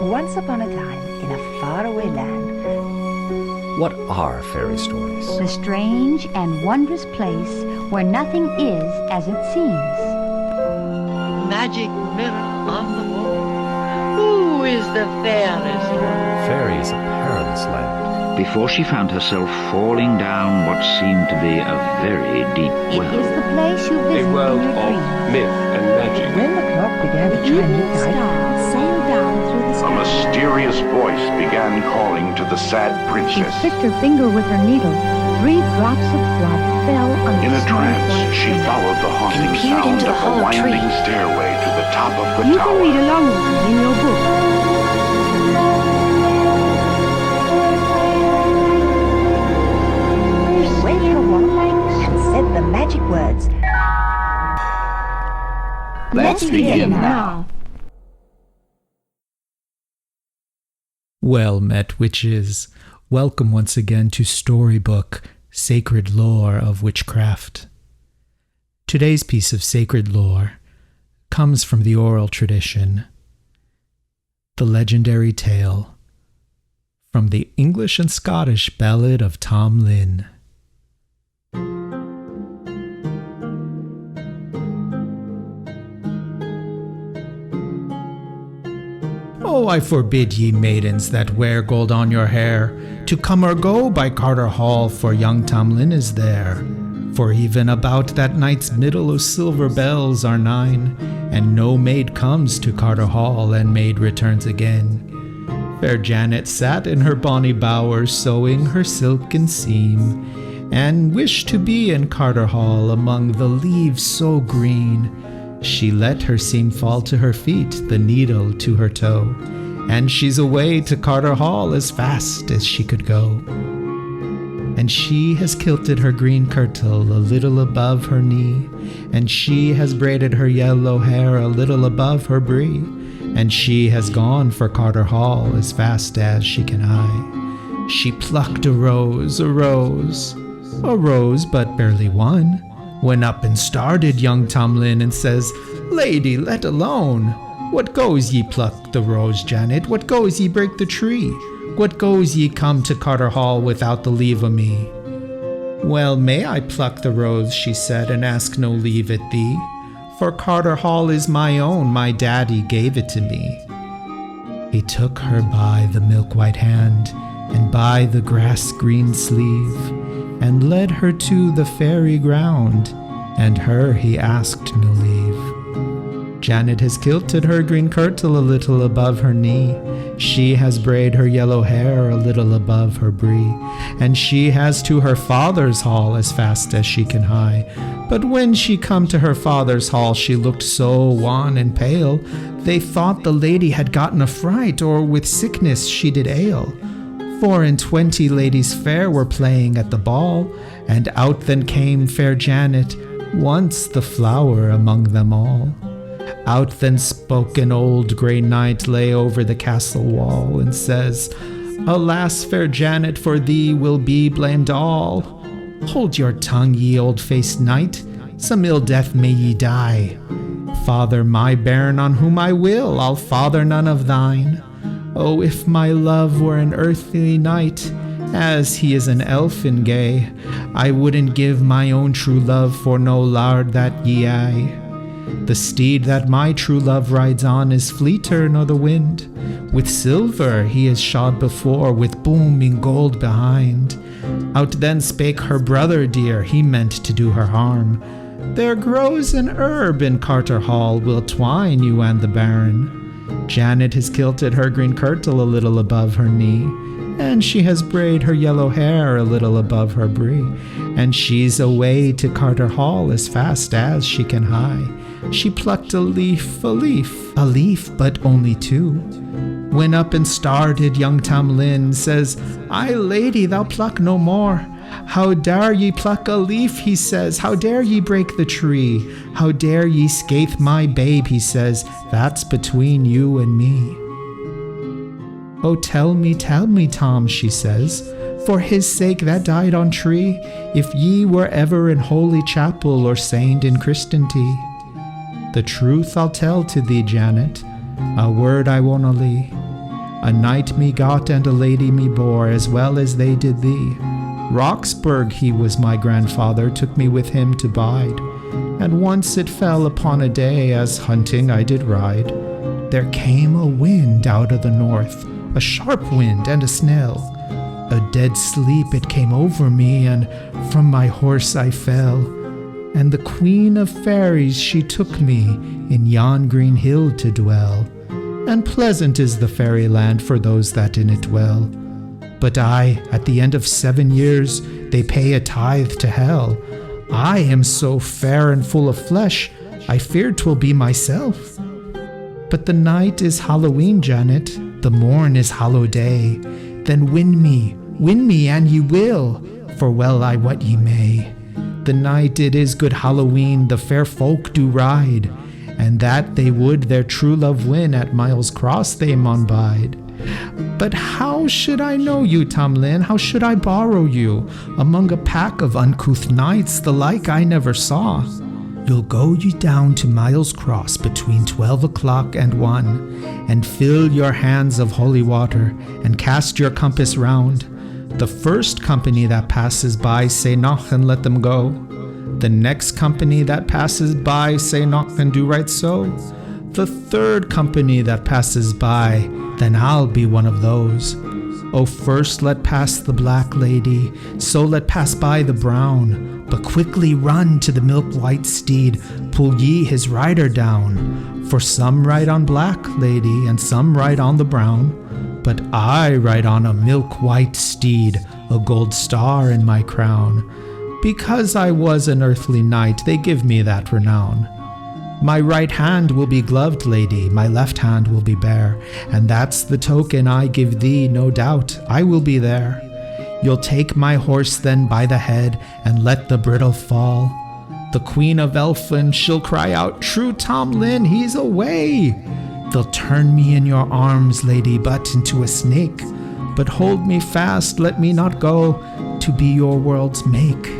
Once upon a time, in a faraway land. What are fairy stories? The strange and wondrous place where nothing is as it seems. Magic mirror on the wall. Who is the fairest? Fairy is a perilous land. Before she found herself falling down what seemed to be a very deep well. It is the place you visit A world in your of dreams. myth and magic. When the clock began to The chime evening midnight, star sailed down through the A sky. mysterious voice began calling to the sad She princess. pricked her finger with her needle. 3 drops of blood fell on the In a small trance, white she finger. followed the haunting And peered sound into of the a hollow winding tree. stairway to the top of the You tower. can read along with me in your book. she waved her wand and said the magic words. Let's begin now. Well met, witches. Welcome once again to Storybook, Sacred Lore of Witchcraft. Today's piece of sacred lore comes from the oral tradition, the legendary tale from the English and Scottish Ballad of Tom Lynn. Oh, I forbid ye maidens that wear gold on your hair to come or go by Carter Hall, for young Tom Lynn is there. For even about that night's middle of silver bells are 9, and no maid comes to Carter Hall, and maid returns again. Fair Janet sat in her bonny bower, sewing her silken seam, and wished to be in Carter Hall among the leaves so green. She let her seam fall to her feet, the needle to her toe, and she's away to Carter Hall as fast as she could go. And she has kilted her green kirtle a little above her knee, and she has braided her yellow hair a little above her bree, and she has gone for Carter Hall as fast as she can hie. She plucked a rose, but barely one, when up and started young Tom Lynn and says, "Lady, let alone. What goes ye pluck the rose, Janet? What goes ye break the tree? What goes ye come to Carter Hall without the leave o' me?" "Well, may I pluck the rose," she said, "and ask no leave at thee? For Carter Hall is my own, my daddy gave it to me." He took her by the milk-white hand and by the grass-green sleeve, and led her to the fairy ground, and her he asked no leave. Janet has kilted her green kirtle a little above her knee, she has braided her yellow hair a little above her bree, and she has to her father's hall as fast as she can hie. But when she come to her father's hall, she looked so wan and pale, they thought the lady had gotten a fright, or with sickness she did ail. 24 ladies fair were playing at the ball, and out then came fair Janet, once the flower among them all. Out then spoke an old grey knight, lay over the castle wall, and says, "Alas, fair Janet, for thee will be blamed all." "Hold your tongue, ye old-faced knight, some ill death may ye die. Father my bairn on whom I will, I'll father none of thine. Oh, if my love were an earthly knight, as he is an elfin gay, I wouldn't give my own true love for no lard that ye aye. The steed that my true love rides on is fleeter nor the wind. With silver he is shod before, with booming gold behind." Out then spake her brother dear, he meant to do her harm. "There grows an herb in Carter Hall, will twine you and the baron." Janet has kilted her green kirtle a little above her knee, and she has braided her yellow hair a little above her bree, and she's away to Carter Hall as fast as she can hie. She plucked a leaf, but only 2. When up and started young Tom Lynn, says, "Aye, lady, thou pluck no more. How dare ye pluck a leaf," he says, "how dare ye break the tree? How dare ye scathe my babe," he says, "that's between you and me." "Oh, tell me, Tom," she says, "for his sake that died on tree, if ye were ever in holy chapel or saint in Christenty." "The truth I'll tell to thee, Janet, a word I wonna lee. A knight me got and a lady me bore, as well as they did thee. Roxburgh he was my grandfather, took me with him to bide. And once it fell upon a day, as hunting I did ride, there came a wind out of the north, a sharp wind and a snell. A dead sleep it came over me, and from my horse I fell. And the Queen of Fairies she took me in yon green hill to dwell. And pleasant is the fairyland for those that in it dwell. But I, at the end of 7 years, they pay a tithe to hell. I am so fair and full of flesh, I fear 'twill be myself. But the night is Halloween, Janet, the morn is Hallow Day. Then win me, an ye will, for well I wot ye may. The night it is good Halloween, the fair folk do ride, and that they would their true love win, at Miles Cross they maun bide. But how should I know you, Tom Lin? How should I borrow you among a pack of uncouth knights, the like I never saw? You'll go ye down to Miles Cross between 12 o'clock and 1, and fill your hands of holy water, and cast your compass round. The first company that passes by, say knock and let them go. The next company that passes by, say knock and do right so. The third company that passes by, then I'll be one of those. Oh, first let pass the black lady, so let pass by the brown. But quickly run to the milk-white steed, pull ye his rider down. For some ride on black lady, and some ride on the brown. But I ride on a milk-white steed, a gold star in my crown. Because I was an earthly knight, they give me that renown. My right hand will be gloved, lady, my left hand will be bare, and that's the token I give thee, no doubt, I will be there. You'll take my horse then by the head, and let the bridle fall. The Queen of Elfland, she'll cry out, "True Tom Lin, he's away!" They'll turn me in your arms, lady, but into a snake. But hold me fast, let me not go, to be your world's make.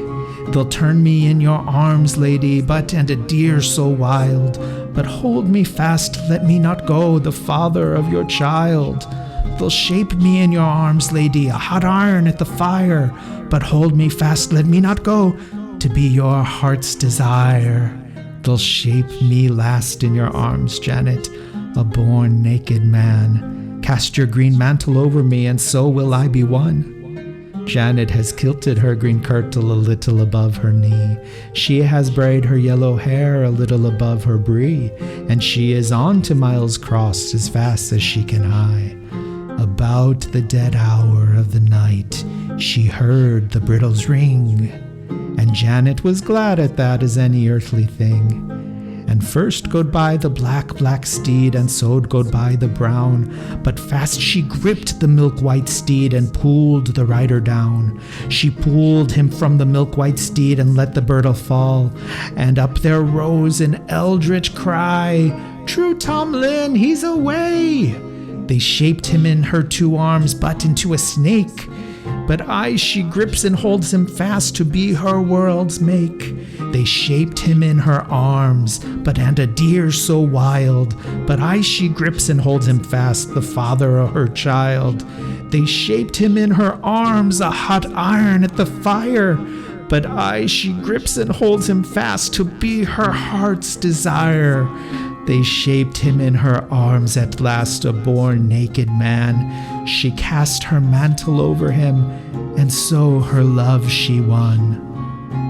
They'll turn me in your arms, lady, and a deer so wild. But hold me fast, let me not go, the father of your child. They'll shape me in your arms, lady, a hot iron at the fire. But hold me fast, let me not go, to be your heart's desire. They'll shape me last in your arms, Janet, a born naked man. Cast your green mantle over me, and so will I be one. Janet has kilted her green kirtle a little above her knee. She has braided her yellow hair a little above her bree, and she is on to Miles Cross as fast as she can hie. About the dead hour of the night, she heard the bridles ring, and Janet was glad at that as any earthly thing. And first goed by the black steed, and so'd goed by the brown, but fast she gripped the milk-white steed, and pulled the rider down. She pulled him from the milk-white steed, and let the bridle fall, and up there rose an eldritch cry, "True Tom Lin, he's away!" They shaped him in her 2 arms, but into a snake. But I she grips and holds him fast, to be her world's make. They shaped him in her arms, and a deer so wild. But I she grips and holds him fast, the father of her child. They shaped him in her arms, a hot iron at the fire. But I she grips and holds him fast, to be her heart's desire. They shaped him in her arms, at last a born naked man. She cast her mantle over him, and so her love she won.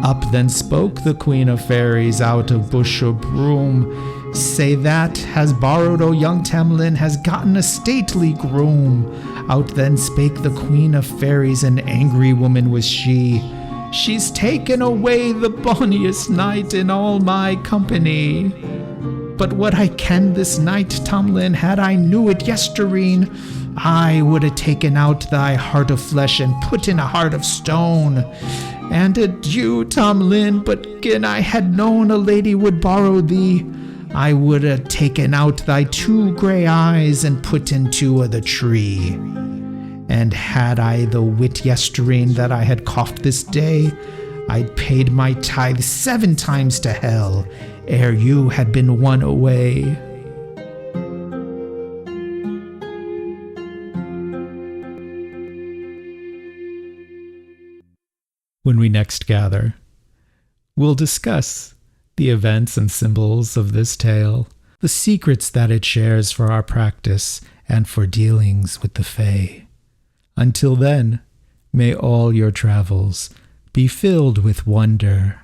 Up then spoke the Queen of Fairies out of bush or broom, "Say that has borrowed, O young Tamlin, has gotten a stately groom." Out then spake the Queen of Fairies, an angry woman was she. "She's taken away the bonniest knight in all my company. But what I ken this night, Tomlin, had I knew it yestereen, I would have taken out thy heart of flesh and put in a heart of stone. And adieu, Tomlin, but gin I had known a lady would borrow thee, I would have taken out thy 2 grey eyes and put in 2 of the tree. And had I the wit yestereen that I had coughed this day, I'd paid my tithe 7 times to hell, ere you had been won away." when we next gather. We'll discuss the events and symbols of this tale, the secrets that it shares for our practice and for dealings with the Fae. Until then, may all your travels be filled with wonder